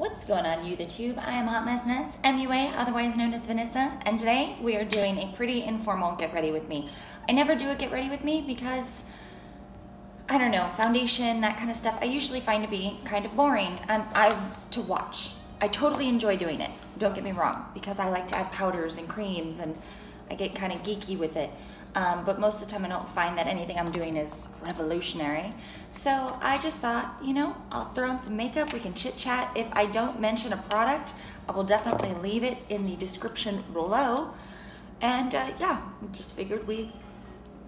What's going on, you the tube? I am HOTMESS, MUA, otherwise known as Vanessa, and today we are doing a pretty informal get ready with me. I never do a get ready with me because, I don't know, foundation, that kind of stuff, I usually find to be kind of boring and to watch. I totally enjoy doing it, don't get me wrong, because I like to add powders and creams and I get kind of geeky with it. But most of the time I don't find that anything I'm doing is revolutionary. So I just thought, you know, I'll throw on some makeup, we can chit chat. If I don't mention a product, I will definitely leave it in the description below. And yeah, just figured we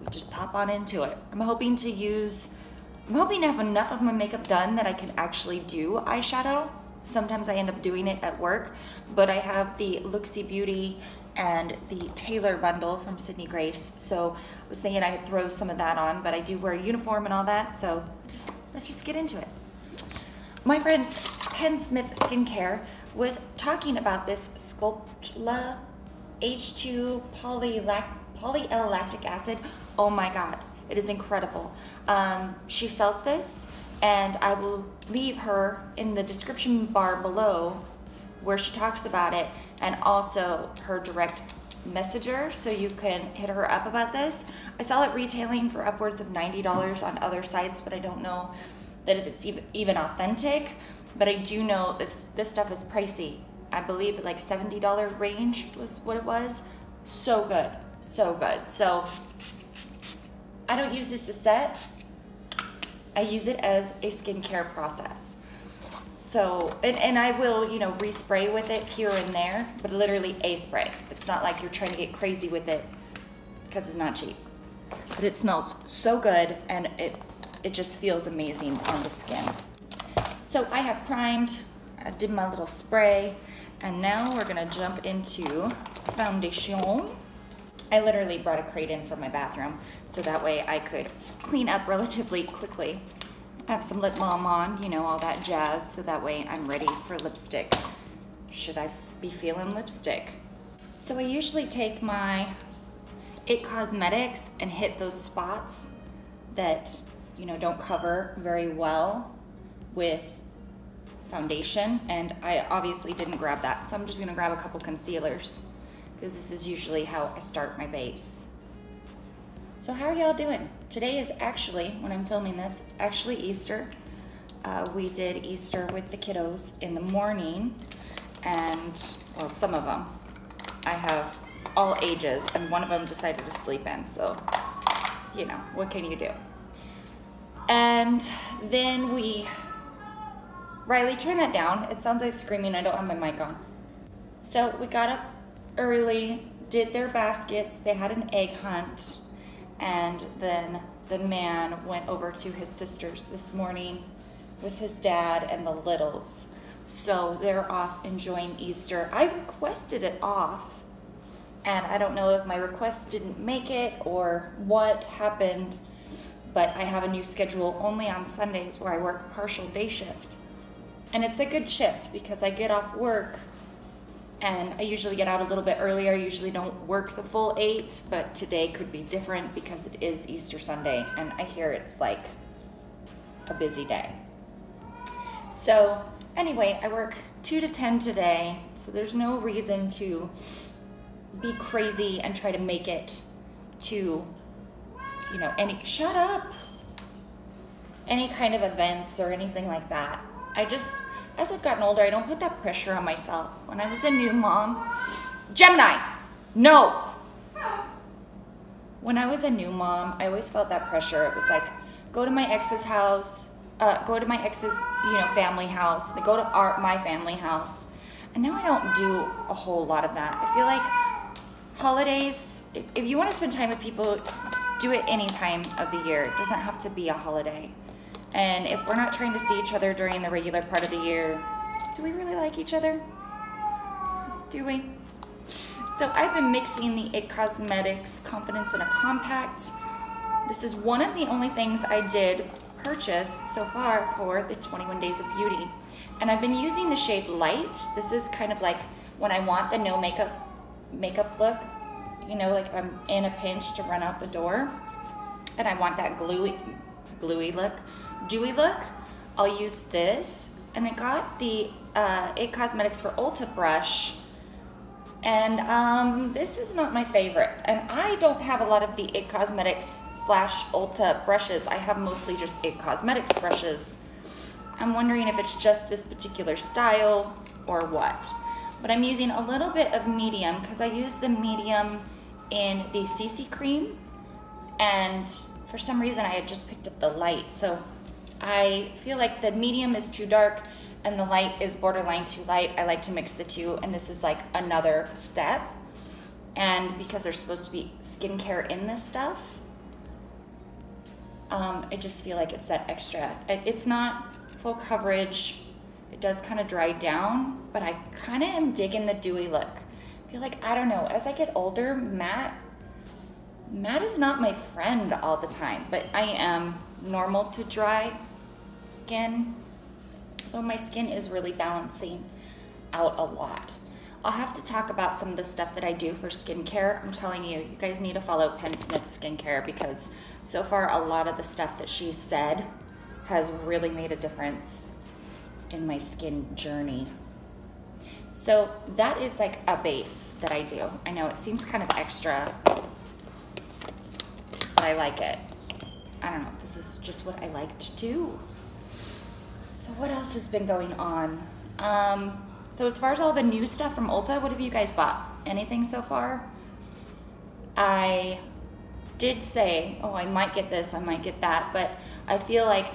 just pop on into it. I'm hoping to have enough of my makeup done that I can actually do eyeshadow. Sometimes I end up doing it at work, but I have the Looksy Beauty and the Taylor bundle from Sydney Grace. So I was thinking I could throw some of that on, but I do wear a uniform and all that, so let's just get into it. My friend Penn Smith Skincare was talking about this Sculptra H2 polyl-lactic acid. Oh my God, it is incredible. She sells this, and I will leave her in the description bar below where she talks about it, and also her direct messenger, so you can hit her up about this. I saw it retailing for upwards of $90 on other sites, but I don't know that if it's even authentic, but I do know this stuff is pricey. I believe like $70 range was what it was. So good, so good. So I don't use this to set, I use it as a skincare process. So, and I will, you know, respray with it here and there, but literally a spray. It's not like you're trying to get crazy with it because it's not cheap. But it smells so good, and it just feels amazing on the skin. So I have primed, I did my little spray, and now we're gonna jump into foundation. I literally brought a crate in from my bathroom, so that way I could clean up relatively quickly. I have some lip balm on, you know, all that jazz, so that way I'm ready for lipstick, should I be feeling lipstick. So I usually take my IT Cosmetics and hit those spots that, you know, don't cover very well with foundation, and I obviously didn't grab that, so I'm just gonna grab a couple concealers, because this is usually how I start my base. So how are y'all doing? Today is actually, when I'm filming this, it's actually Easter. We did Easter with the kiddos in the morning, and, well, some of them. I have all ages, and one of them decided to sleep in, so, you know, what can you do? And then Riley, turn that down. It sounds like screaming, I don't have my mic on. So we got up early, did their baskets, they had an egg hunt, and then the man went over to his sister's this morning with his dad and the littles. So they're off enjoying Easter. I requested it off, and I don't know if my request didn't make it or what happened, but I have a new schedule only on Sundays where I work partial day shift. And it's a good shift because I get off work and I usually get out a little bit earlier. I usually don't work the full 8, but today could be different because it is Easter Sunday, and I hear it's like a busy day. So anyway, I work 2 to 10 today, so there's no reason to be crazy and try to make it to, you know, shut up, any kind of events or anything like that. As I've gotten older, I don't put that pressure on myself. When I was a new mom, Gemini, no. When I was a new mom, I always felt that pressure. It was like, go to my ex's house, go to my ex's, you know, family house, they go to my family house. And now I don't do a whole lot of that. I feel like holidays, if you want to spend time with people, do it any time of the year. It doesn't have to be a holiday. And if we're not trying to see each other during the regular part of the year, do we really like each other? Do we? So I've been mixing the IT Cosmetics Confidence in a Compact. This is one of the only things I did purchase so far for the 21 Days of Beauty. And I've been using the shade Light. This is kind of like when I want the no makeup look, you know, like I'm in a pinch to run out the door, and I want that dewy look, I'll use this. And I got the IT Cosmetics for Ulta brush, and this is not my favorite. And I don't have a lot of the IT Cosmetics / Ulta brushes. I have mostly just IT Cosmetics brushes. I'm wondering if it's just this particular style or what. But I'm using a little bit of medium because I use the medium in the CC cream, and for some reason I had just picked up the light. So I feel like the medium is too dark and the light is borderline too light. I like to mix the two, and this is like another step. And because there's supposed to be skincare in this stuff, I just feel like it's that extra. It's not full coverage. It does kind of dry down, but I kind of am digging the dewy look. I feel like, I don't know, as I get older, matte is not my friend all the time, but I am normal to dry skin. Though my skin is really balancing out a lot. I'll have to talk about some of the stuff that I do for skincare. I'm telling you, you guys need to follow Penn Smith Skincare, because so far a lot of the stuff that she said has really made a difference in my skin journey. So that is like a base that I do. I know it seems kind of extra, but I like it. I don't know, this is just what I like to do. So what else has been going on? So as far as all the new stuff from Ulta, what have you guys bought? Anything so far? I did say, oh, I might get this, I might get that, but I feel like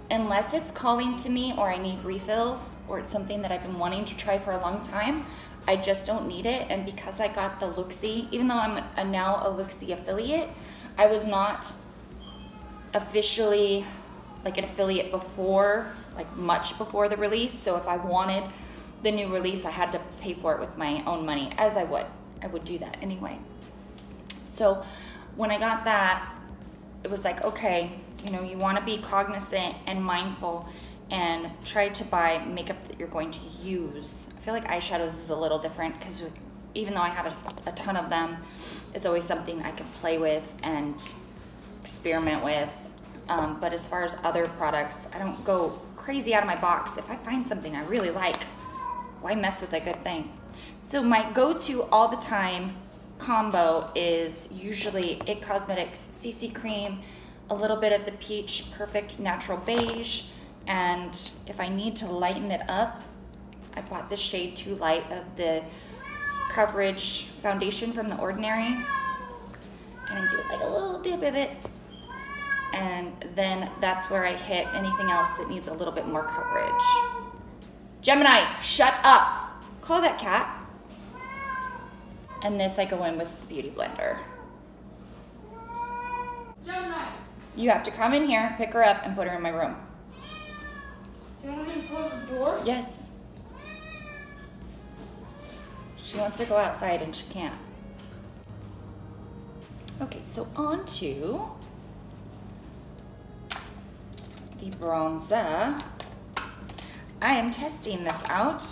unless it's calling to me or I need refills or it's something that I've been wanting to try for a long time, I just don't need it. And because I got the Looksy, even though I'm now a Looksy affiliate, I was not officially like an affiliate before, like much before the release. So if I wanted the new release, I had to pay for it with my own money, as I would do that anyway. So when I got that, it was like, okay, you know, you want to be cognizant and mindful and try to buy makeup that you're going to use. I feel like eyeshadows is a little different because even though I have a ton of them, it's always something I can play with and experiment with. But as far as other products, I don't go crazy out of my box. If I find something I really like, why mess with a good thing? So my go-to all the time combo is usually IT Cosmetics CC cream, a little bit of the Peach Perfect Natural Beige, and if I need to lighten it up, I bought the shade Too Light of the Coverage Foundation from The Ordinary, and I do like a little dip of it, and then that's where I hit anything else that needs a little bit more coverage. Gemini, shut up! Call that cat. And this I go in with the Beauty Blender. Gemini. You have to come in here, pick her up, and put her in my room. Do you want me to close the door? Yes. She wants to go outside and she can't. Okay, so on to the bronzer. I am testing this out.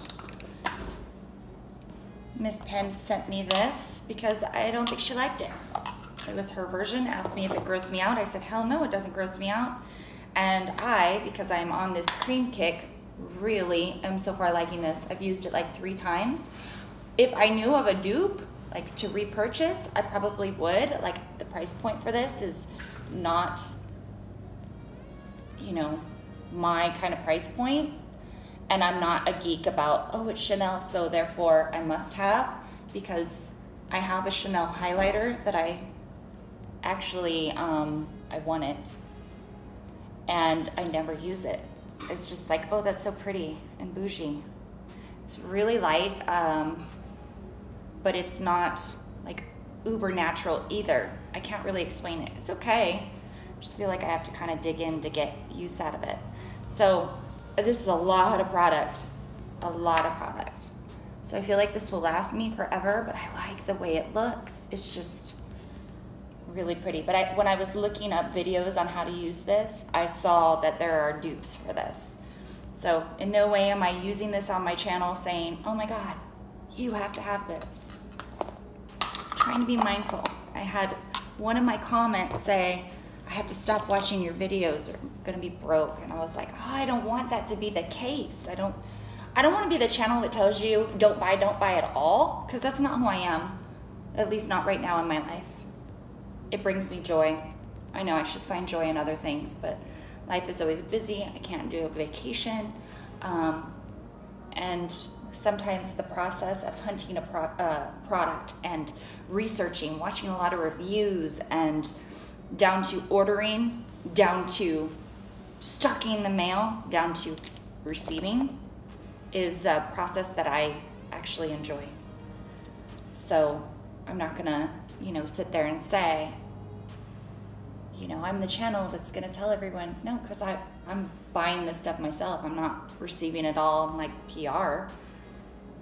Miss Penn sent me this because I don't think she liked it. It was her version, asked me if it grossed me out. I said, hell no, it doesn't gross me out. And I, because I'm on this cream kick, really am so far liking this. I've used it like 3 times. If I knew of a dupe, like to repurchase, I probably would. Like the price point for this is not, you know, my kind of price point. And I'm not a geek about, oh, it's Chanel, so therefore I must have, because I have a Chanel highlighter that I actually, I want it, and I never use it. It's just like, oh, that's so pretty and bougie. It's really light, but it's not like uber natural either. I can't really explain it. It's okay. I just feel like I have to kind of dig in to get use out of it. So this is a lot of product, So I feel like this will last me forever, but I like the way it looks. It's just really pretty. But when I was looking up videos on how to use this, I saw that there are dupes for this. So in no way am I using this on my channel saying, oh my God, you have to have this. Trying to be mindful. I had one of my comments say, I have to stop watching your videos or I'm gonna be broke. And I was like, oh, I don't want that to be the case. I don't want to be the channel that tells you don't buy at all, because that's not who I am, at least not right now in my life. It brings me joy. I know I should find joy in other things, but life is always busy. I can't do a vacation. And sometimes the process of hunting a product and researching, watching a lot of reviews, and down to ordering, down to stocking the mail, down to receiving, is a process that I actually enjoy. So I'm not gonna, sit there and say, I'm the channel that's gonna tell everyone, no, because I'm buying this stuff myself. I'm not receiving it all in like PR.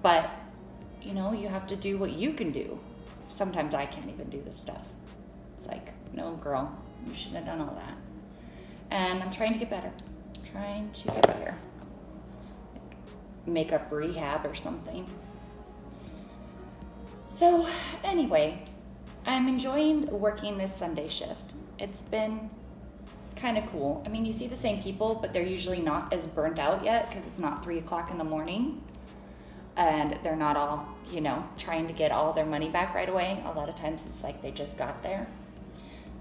But, you have to do what you can do. Sometimes I can't even do this stuff. It's like, no, girl, you shouldn't have done all that. And I'm trying to get better. Makeup rehab or something. So anyway, I'm enjoying working this Sunday shift. It's been kind of cool. I mean, you see the same people, but they're usually not as burnt out yet because it's not 3 o'clock in the morning. And they're not all, trying to get all their money back right away. A lot of times it's like they just got there.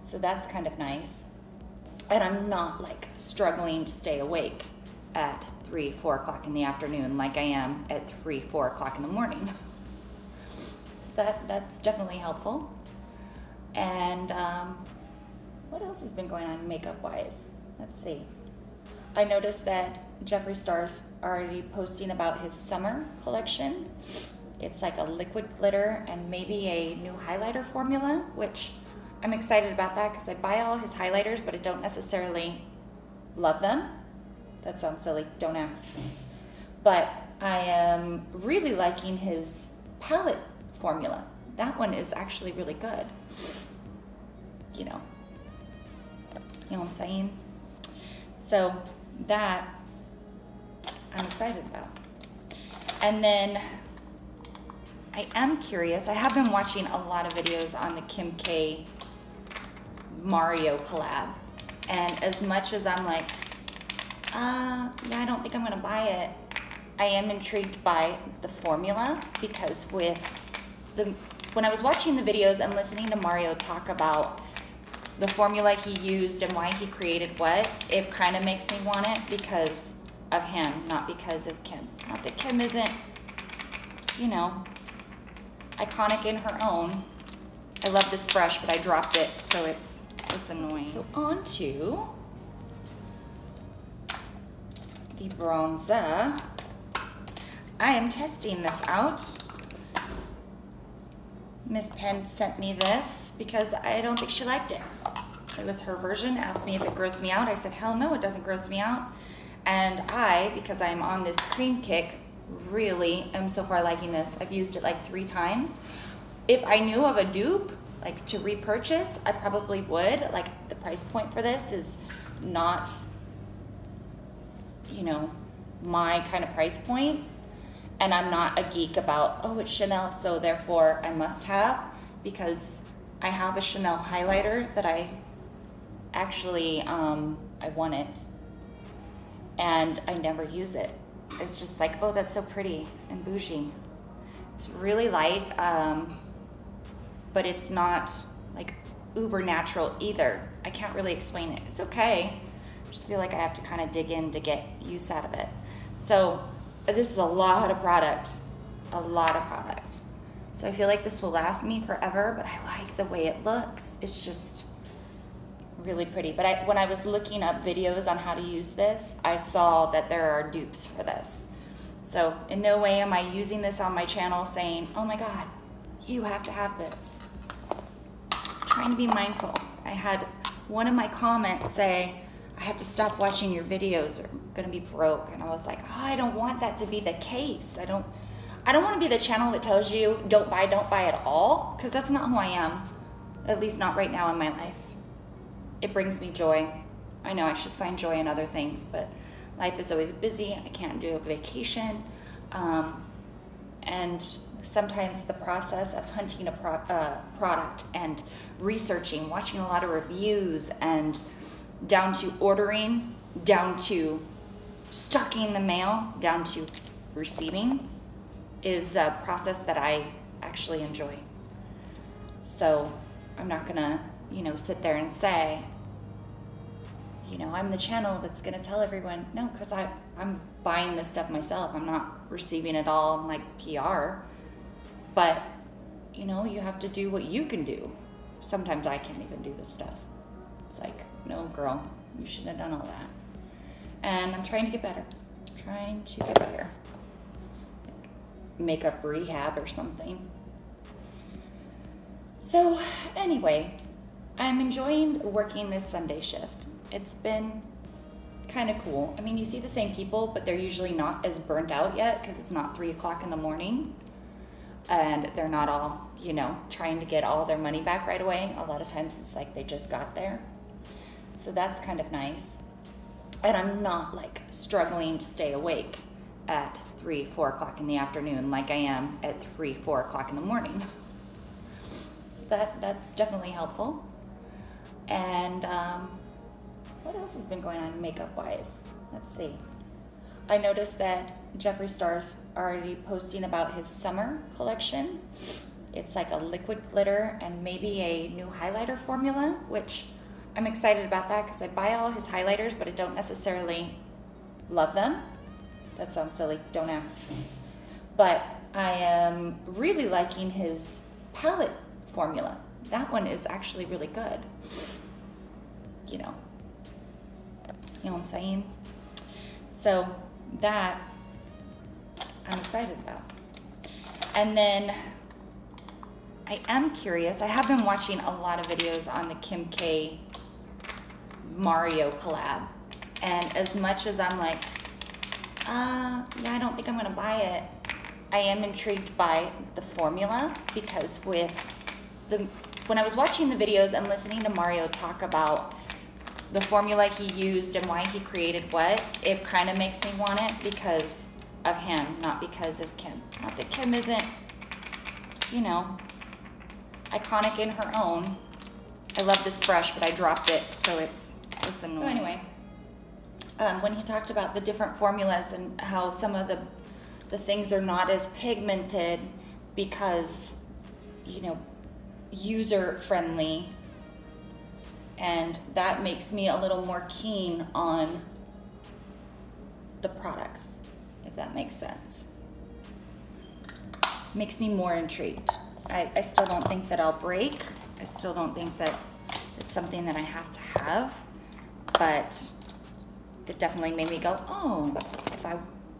So that's kind of nice. And I'm not like struggling to stay awake at 3, 4 o'clock in the afternoon like I am at 3, 4 o'clock in the morning. So that's definitely helpful. And what else has been going on makeup wise? Let's see. I noticed that Jeffree Star's already posting about his summer collection. It's like a liquid glitter and maybe a new highlighter formula, which I'm excited about that because I buy all his highlighters, but I don't necessarily love them. That sounds silly, don't ask. But I am really liking his palette formula. That one is actually really good. You know what I'm saying? So that I'm excited about. And then I am curious. I have been watching a lot of videos on the Kim K Mario collab. And as much as I'm like, yeah, I don't think I'm gonna buy it, I am intrigued by the formula because when I was watching the videos and listening to Mario talk about the formula he used and why he created what, it kind of makes me want it because of him, not because of Kim. Not that Kim isn't, iconic in her own. I love this brush, but I dropped it, so it's annoying. So on to the bronzer. I am testing this out. Miss Penn sent me this because I don't think she liked it. It was her version, asked me if it grossed me out. I said, hell no, it doesn't gross me out. And because I'm on this cream kick, really am so far liking this. I've used it like 3 times. If I knew of a dupe, like to repurchase, I probably would. Like the price point for this is not, my kind of price point. And I'm not a geek about, oh, it's Chanel, so therefore I must have, because I have a Chanel highlighter that I actually, I want it, and I never use it. It's just like, oh, that's so pretty and bougie. It's really light, but it's not like uber natural either. I can't really explain it. It's okay. I just feel like I have to kind of dig in to get use out of it. So this is a lot of product, So I feel like this will last me forever, but I like the way it looks. It's just really pretty. But when I was looking up videos on how to use this, I saw that there are dupes for this. So in no way am I using this on my channel saying, oh my God, you have to have this. I'm trying to be mindful. I had one of my comments say, I have to stop watching your videos or I'm gonna be broke. And I was like, oh, I don't want that to be the case. I don't want to be the channel that tells you don't buy at all, because that's not who I am, at least not right now in my life. It brings me joy. I know I should find joy in other things, but life is always busy. I can't do a vacation. And sometimes the process of hunting a product and researching, watching a lot of reviews, and down to ordering, down to stocking the mail, down to receiving is a process that I actually enjoy. So I'm not gonna, you know, sit there and say, you know, I'm the channel that's gonna tell everyone. No, because I'm buying this stuff myself. I'm not receiving it all in like PR. But, you know, you have to do what you can do. Sometimes I can't even do this stuff. It's like, no, girl, you shouldn't have done all that. And I'm trying to get better. Trying to get better. Makeup rehab or something. So anyway, I'm enjoying working this Sunday shift. It's been kind of cool. I mean, you see the same people, but they're usually not as burnt out yet because it's not 3 o'clock in the morning. And they're not all, you know, trying to get all their money back right away. A lot of times it's like they just got there. So that's kind of nice. And I'm not like struggling to stay awake at 3, 4 o'clock in the afternoon like I am at 3, 4 o'clock in the morning. So that's definitely helpful. And what else has been going on makeup wise? Let's see. I noticed that Jeffree Star's already posting about his summer collection. It's like a liquid glitter and maybe a new highlighter formula, which I'm excited about that because I buy all his highlighters, but I don't necessarily love them. That sounds silly, don't ask. But I am really liking his palette formula. That one is actually really good. You know what I'm saying? So that I'm excited about. And then I am curious, I have been watching a lot of videos on the Kim K Mario collab. And as much as I'm like, yeah, I don't think I'm gonna buy it, I am intrigued by the formula because when I was watching the videos and listening to Mario talk about the formula he used and why he created what, it kind of makes me want it because of him, not because of Kim. Not that Kim isn't, you know, iconic in her own. I love this brush, but I dropped it, so it's annoying. So anyway, when he talked about the different formulas and how some of the things are not as pigmented because, you know, user friendly, and that makes me a little more keen on the products, if that makes sense. Makes me more intrigued. I still don't think that I'll break. I still don't think that it's something that I have to have, but it definitely made me go, oh,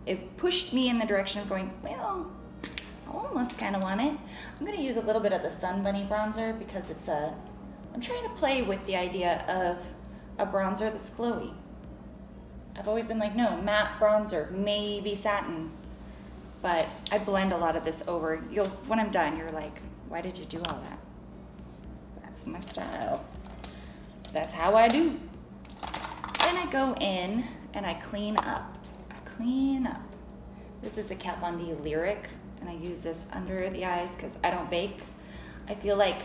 it pushed me in the direction of going, well, I almost kind of want it. I'm gonna use a little bit of the Sun Bunny bronzer because I'm trying to play with the idea of a bronzer that's glowy. I've always been like, no, matte bronzer, maybe satin. But I blend a lot of this over. When I'm done, you're like, why did you do all that? That's my style. That's how I do. Then I go in and I clean up. This is the Kat Von D Lyric, and I use this under the eyes because I don't bake. I feel like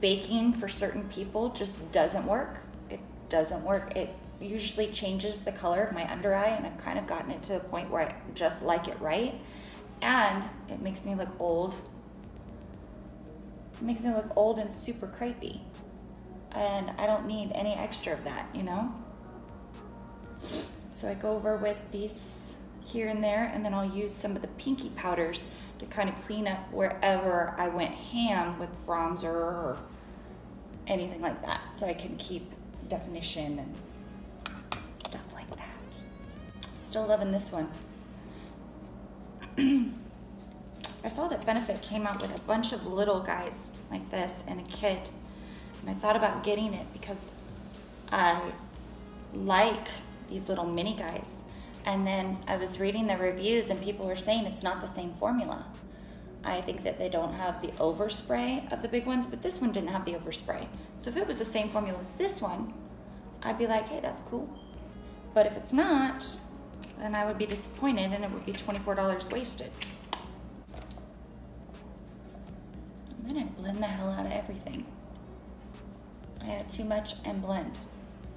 baking for certain people just doesn't work. It doesn't work. It usually changes the color of my under eye, and I've kind of gotten it to a point where I just like it right, and it makes me look old. It makes me look old and super crepey, and I don't need any extra of that, you know? So I go over with these here and there, and then I'll use some of the pinky powders to kind of clean up wherever I went ham with bronzer or anything like that, so I can keep definition and stuff like that. Still loving this one. I saw that Benefit came out with a bunch of little guys like this in a kit, and I thought about getting it because I like these little mini guys. And then I was reading the reviews and people were saying it's not the same formula. I think that they don't have the overspray of the big ones, but this one didn't have the overspray. So if it was the same formula as this one, I'd be like, hey, that's cool. But if it's not, then I would be disappointed and it would be $24 wasted. And then I blend the hell out of everything. I add too much and blend.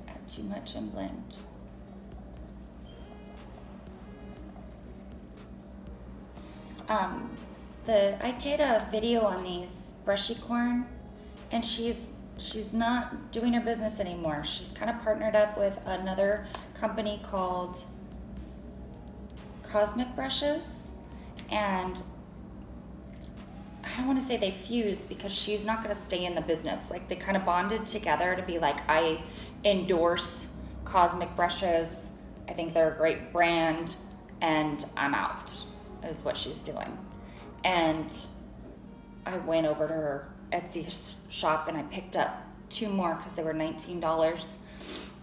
Add too much and blend. I did a video on these brushy corn, and she's not doing her business anymore. She's kind of partnered up with another company called Cosmic Brushes, and I don't want to say they fused because she's not going to stay in the business. Like, they kind of bonded together to be like, I endorse Cosmic Brushes. I think they're a great brand, and I'm out, is what she's doing. And I went over to her Etsy shop and I picked up 2 more because they were $19.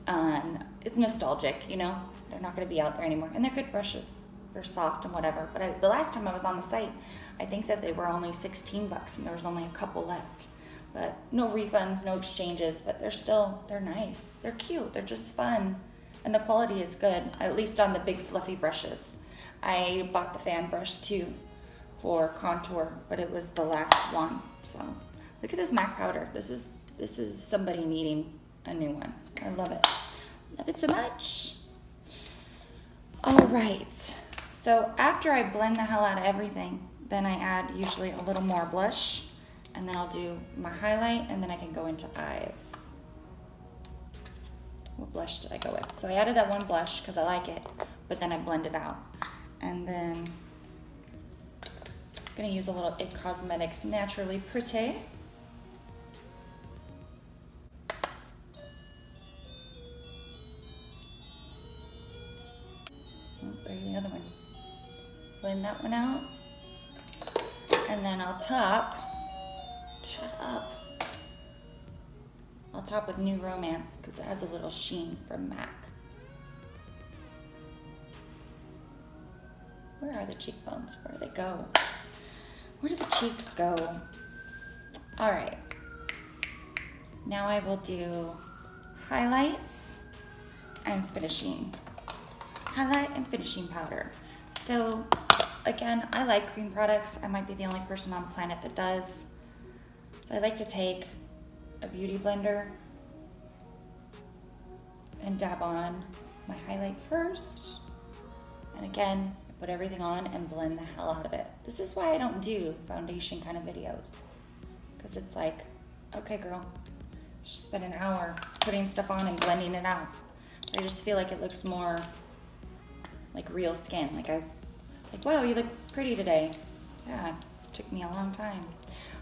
And it's nostalgic, you know? They're not going to be out there anymore. And they're good brushes. They're soft and whatever. But the last time I was on the site, I think that they were only 16 bucks and there was only a couple left. But no refunds, no exchanges, but they're nice. They're cute. They're just fun. And the quality is good, at least on the big fluffy brushes. I bought the fan brush too for contour, but it was the last one. So look at this MAC powder. This is somebody needing a new one. I love it. Love it so much. All right. So after I blend the hell out of everything, then I add usually a little more blush, and then I'll do my highlight, and then I can go into eyes. What blush did I go with? So I added that one blush because I like it, but then I blend it out. And then I'm gonna use a little IT Cosmetics Naturally Pretty. Oh, there's the other one. Blend that one out. And then I'll top, shut up. I'll top with New Romance because it has a little sheen from MAC. Where are the cheekbones? Where do they go? Where do the cheeks go? All right. Now I will do highlights and finishing. Highlight and finishing powder. So again, I like cream products. I might be the only person on the planet that does. So I like to take a beauty blender and dab on my highlight first. And again, I put everything on and blend the hell out of it. This is why I don't do foundation kind of videos. Because it's like, okay girl, just spend an hour putting stuff on and blending it out. But I just feel like it looks more like real skin. Like wow, you look pretty today. Yeah, it took me a long time.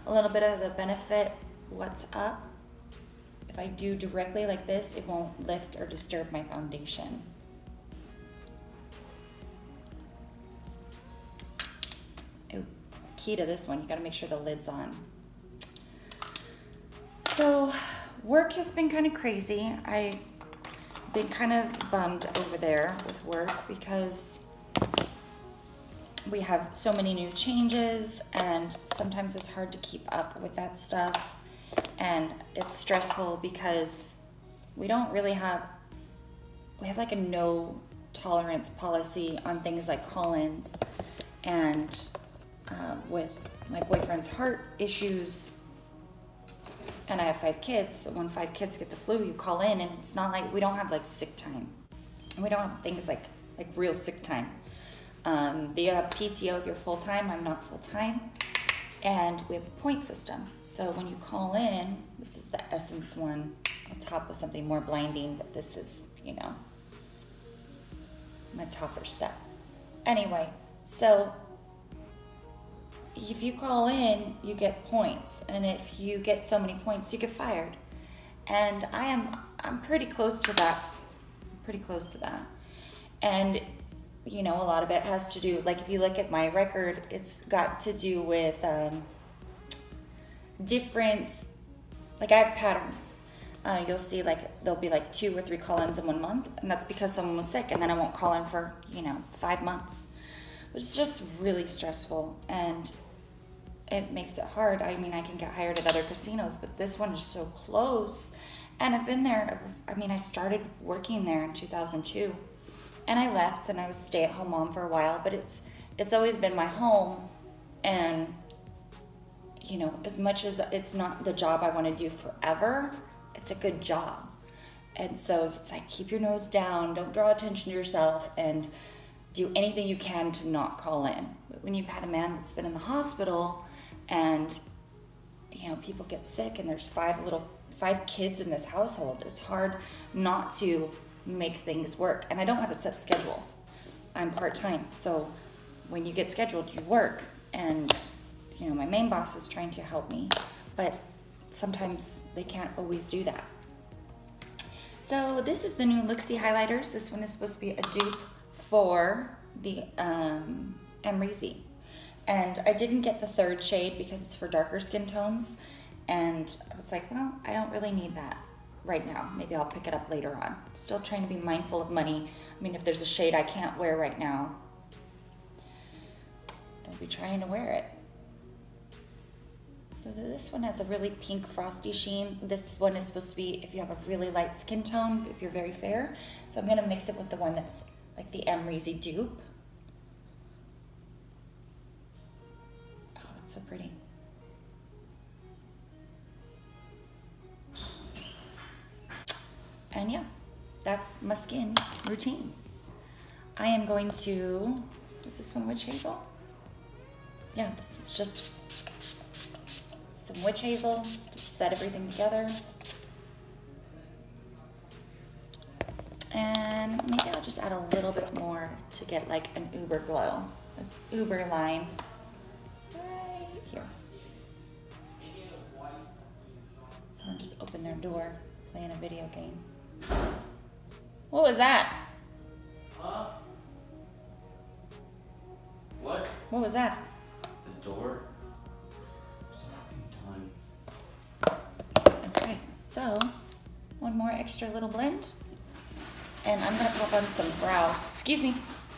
A little bit of the benefit, what's up. If I do directly like this, it won't lift or disturb my foundation. Ooh, key to this one, you gotta make sure the lid's on. So, work has been kind of crazy. I've been kind of bummed over there with work because we have so many new changes and sometimes it's hard to keep up with that stuff. And it's stressful because we don't really have, we have like a no tolerance policy on things like call-ins. And with my boyfriend's heart issues, and I have 5 kids, so when 5 kids get the flu, you call in, and it's not like, we don't have like sick time. And we don't have things like real sick time. They have PTO if you're full-time. I'm not full-time. And we have a point system. So when you call in, this is the Essence one. I'll top with something more blinding, but this is, you know, my topper step. Anyway, so if you call in, you get points. And if you get so many points, you get fired. And I'm pretty close to that. Pretty close to that. And you know, a lot of it has to do, like if you look at my record, it's got to do with different, like I have patterns. You'll see like there'll be like 2 or 3 call-ins in 1 month, and that's because someone was sick, and then I won't call in for, you know, 5 months. It's just really stressful, and it makes it hard. I mean, I can get hired at other casinos, but this one is so close, and I've been there. I mean, I started working there in 2002. And I left, and I was a stay-at-home mom for a while, but it's always been my home. And, you know, as much as it's not the job I want to do forever, it's a good job. And so it's like, keep your nose down, don't draw attention to yourself, and do anything you can to not call in. when you've had a man that's been in the hospital and, you know, people get sick and there's five kids in this household, it's hard not to make things work. And I don't have a set schedule. I'm part-time, so when you get scheduled, you work. And, you know, my main boss is trying to help me, but sometimes they can't always do that. So this is the new Looksy highlighters. This one is supposed to be a dupe for the Amrezy. And I didn't get the third shade because it's for darker skin tones. And I was like, well, I don't really need that right now. Maybe I'll pick it up later on. Still trying to be mindful of money. I mean, if there's a shade I can't wear right now, don't be trying to wear it. This one has a really pink frosty sheen. This one is supposed to be if you have a really light skin tone, if you're very fair. So I'm gonna mix it with the one that's like the Amrezy dupe. Oh, that's so pretty. And yeah, that's my skin routine. I am going to, is this one witch hazel? Yeah, this is just some witch hazel, just set everything together. And maybe I'll just add a little bit more to get like an uber glow, an uber line right here. Someone just opened their door, playing a video game. What was that? Huh? What? What was that? The door? Okay, so one more extra little blend. And I'm gonna pop on some brows. Excuse me.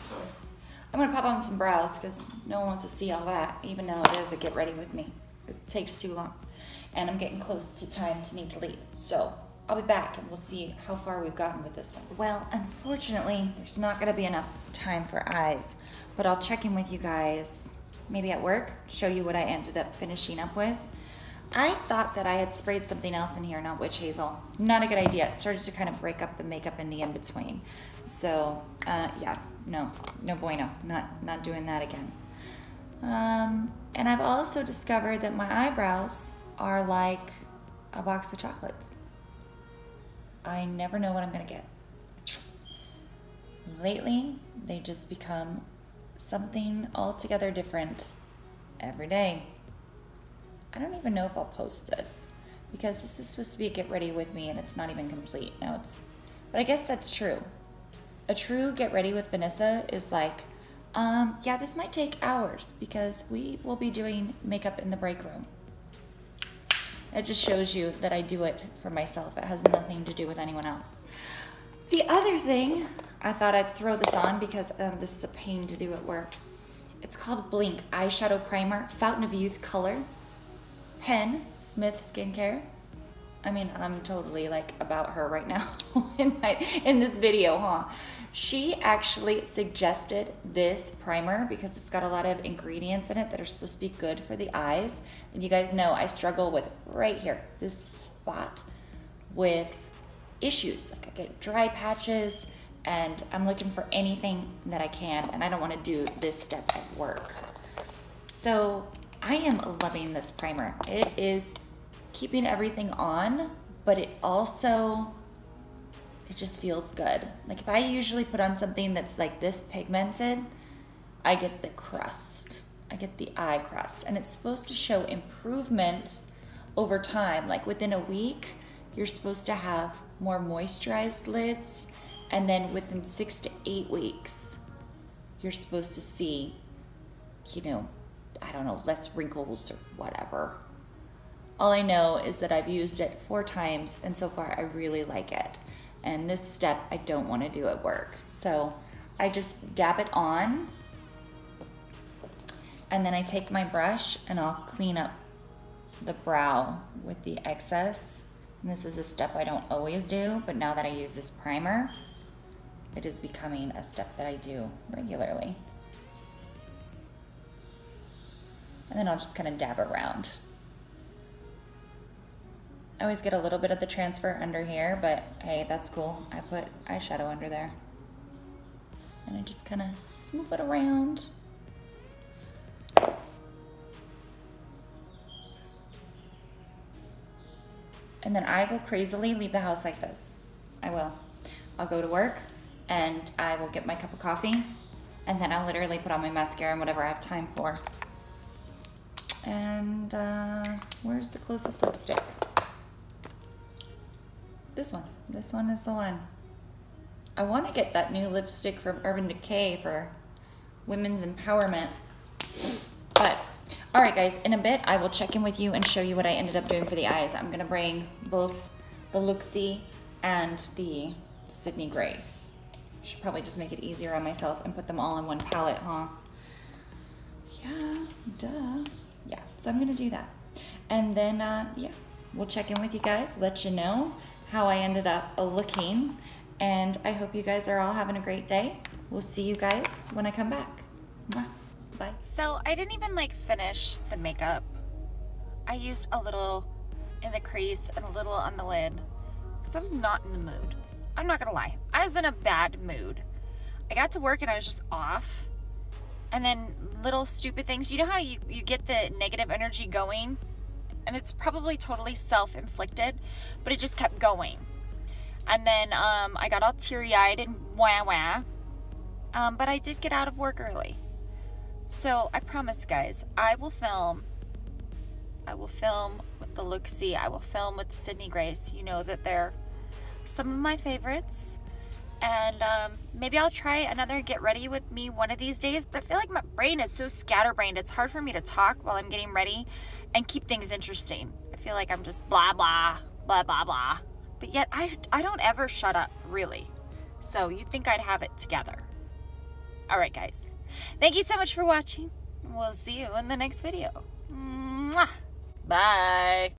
Sorry. I'm gonna pop on some brows because no one wants to see all that, even though it is a get ready with me. It takes too long. And I'm getting close to time to need to leave. So I'll be back and we'll see how far we've gotten with this one. Well, unfortunately, there's not gonna be enough time for eyes, but I'll check in with you guys maybe at work, show you what I ended up finishing up with. I thought that I had sprayed something else in here, not witch hazel. Not a good idea. It started to kind of break up the makeup in the in-between. So, yeah, no bueno. Not doing that again. And I've also discovered that my eyebrows are like a box of chocolates. I never know what I'm gonna get. Lately, they just become something altogether different every day. I don't even know if I'll post this because this is supposed to be a get ready with me and it's not even complete. Now but I guess that's true. A true get ready with Vanessa is like, yeah, this might take hours because we will be doing makeup in the break room. It just shows you that I do it for myself. It has nothing to do with anyone else. The other thing, I thought I'd throw this on because this is a pain to do at work. It's called Blink Eyeshadow Primer, Fountain of Youth Color. Penn Smith Skincare. I mean, I'm totally like about her right now in this video, huh? She actually suggested this primer because it's got a lot of ingredients in it that are supposed to be good for the eyes. And you guys know I struggle with right here, this spot with issues. Like I get dry patches and I'm looking for anything that I can and I don't want to do this step at work. So I am loving this primer. It is keeping everything on, but it just feels good. Like if I usually put on something that's like this pigmented, I get the crust. I get the eye crust. And it's supposed to show improvement over time. Like within a week, you're supposed to have more moisturized lids. And then within 6 to 8 weeks, you're supposed to see, you know, I don't know, less wrinkles or whatever. All I know is that I've used it 4 times and so far I really like it. And this step I don't want to do at work. So I just dab it on and then I take my brush and I'll clean up the brow with the excess. And this is a step I don't always do, but now that I use this primer, it is becoming a step that I do regularly. And then I'll just kind of dab around. I always get a little bit of the transfer under here, but hey, that's cool. I put eyeshadow under there. And I just kind of smooth it around. And then I will crazily leave the house like this. I will. I'll go to work and I will get my cup of coffee and then I'll literally put on my mascara and whatever I have time for. And where's the closest lipstick? This one. This one is the one. I want to get that new lipstick from Urban Decay for women's empowerment. But, alright guys, in a bit I will check in with you and show you what I ended up doing for the eyes. I'm going to bring both the Luxie and the Sydney Grace. Should probably just make it easier on myself and put them all in one palette, huh? Yeah, duh. Yeah, so I'm gonna do that. And then, yeah, we'll check in with you guys, let you know how I ended up looking. And I hope you guys are all having a great day. We'll see you guys when I come back. Mwah. Bye. So I didn't even like finish the makeup. I used a little in the crease and a little on the lid because I was not in the mood. I'm not gonna lie, I was in a bad mood. I got to work and I was just off. And then little stupid things, you know how you get the negative energy going? And it's probably totally self-inflicted, but it just kept going. And then I got all teary-eyed and wah-wah. But I did get out of work early. So I promise guys, I will film with the Luxie, I will film with the Sydney Grace. You know that they're some of my favorites. And maybe I'll try another Get Ready With Me one of these days, but I feel like my brain is so scatterbrained. It's hard for me to talk while I'm getting ready and keep things interesting. I feel like I'm just blah, blah, blah, blah, blah. But yet I don't ever shut up, really. So you'd think I'd have it together. All right, guys. Thank you so much for watching. We'll see you in the next video. Mwah. Bye.